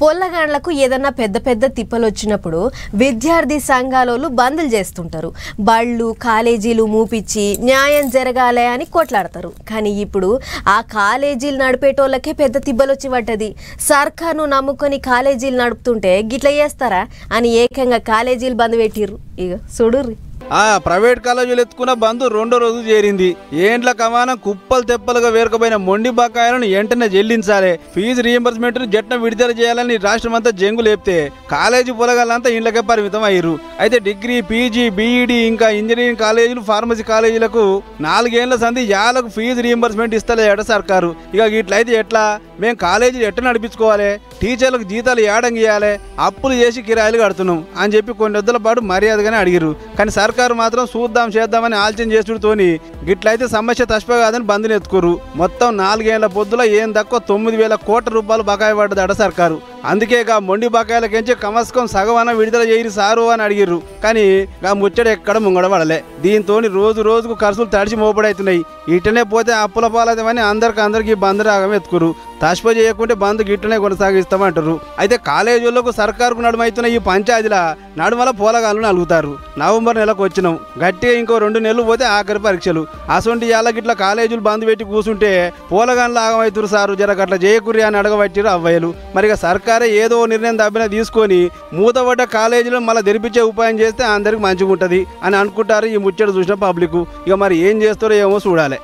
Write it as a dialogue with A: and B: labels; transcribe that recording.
A: పొల్లగాండ్లకు ఏదన్నా పెద్ద పెద్ద తిప్పలు వచ్చినప్పుడు విద్యార్థి సంఘాలోళ్ళు బందులు చేస్తుంటారు. బళ్ళు కాలేజీలు మూపిచ్చి న్యాయం జరగాలి అని కొట్లాడతారు. కానీ ఇప్పుడు ఆ కాలేజీలు నడిపేటోళ్ళకే పెద్ద తిబ్బలు వచ్చి పడ్డది. సర్కార్ను నమ్ముకొని కాలేజీలు నడుపుతుంటే గిట్ల చేస్తారా అని ఏకంగా కాలేజీలు బంద్ పెట్టిర్రు. ఇక చూడుర్రి.
B: ప్రైవేట్ కాలేజీలు ఎత్తుకున్న బంధు రెండో రోజు చేరింది. ఏండ్ల కమానం కుప్పలు తెప్పలుగా వేరుకుపోయిన మొండి బకాయిలను వెంటనే చెల్లించాలి, ఫీజు రీఎంబర్స్మెంట్ ను జట్న విడుదల చేయాలని రాష్ట్రం అంతా జంగు లేపితే కాలేజీ పొలగాళ్ళంతా ఇండ్లకే పరిమితం అయ్యారు. అయితే డిగ్రీ, పీజీ, బీఈడీ ఇంకా ఇంజనీరింగ్ కాలేజీలు, ఫార్మసీ కాలేజీలకు 4 ఏళ్ల సంధి యాలకు ఫీజు రీఎంబర్స్మెంట్ ఇస్తలేట సర్కారు. ఇక ఇట్లయితే ఎట్లా? మేము కాలేజీలు ఎట్లా నడిపించుకోవాలి, టీచర్లకు జీతాలు ఏడంగియాలి, అప్పులు చేసి కిరాయిలు కడుతున్నాం అని చెప్పి కొన్ని వద్దల పాటు మర్యాదగానే అడిగారు. కానీ సర్కారు మాత్రం చూద్దాం చేద్దామని ఆలోచన చేసుడుతోని గిట్లయితే సమస్య తష్ప కాదని బంద్ని ఎత్తుకోరు. మొత్తం 4 ఏళ్ల పొద్దుల ఏం తక్కువ 9,000 కోట్ల రూపాయలు బకాయి పడ్డదట సర్కారు. అందుకే మొండి బకాయిలకించి కమస్కం సగవన విడుదల చేయరు సారు అని అడిగిర్రు. కానీ ముచ్చట ఎక్కడ ముంగడబడలే. దీంతో రోజు రోజుకు ఖర్చులు తడిచి మోపడవుతున్నాయి. ఇటనే పోతే అప్పుల పాలదేమని అందరికి బంద్ రాగం ఎత్తుకురు. తష్ప చేయకుంటే బంద్ గిట్టనే కొనసాగిస్తామంటారు. అయితే కాలేజీలకు సర్కారుకు నడుమవుతున్న ఈ పంచాయతీల నడుమల పోలగాళ్ళు నలుగుతారు. నవంబర్ నెలకు వచ్చినాం, గట్టిగా ఇంకో 2 నెలలు పోతే ఆఖరి పరీక్షలు. అసొంటి యాళ్ళ గిట్ల కాలేజీలు బంద్ పెట్టి కూర్చుంటే పోలగాళ్ళు ఆగమవుతారు సారు, జరగట్ల చేయకుర్రి అని అడగబట్టిరు అవ్వయ్యలు. మరిగా సర్కారే ఏదో నిర్ణయం దబ్బిన తీసుకొని మూతపడ్డ కాలేజీలో మళ్ళీ తెరిపించే ఉపాయం చేస్తే అందరికి మంచిగా ఉంటుంది అని అనుకుంటారు ఈ ముచ్చట చూసిన పబ్లిక్. ఇక మరి ఏం చేస్తారో ఏమో చూడాలి.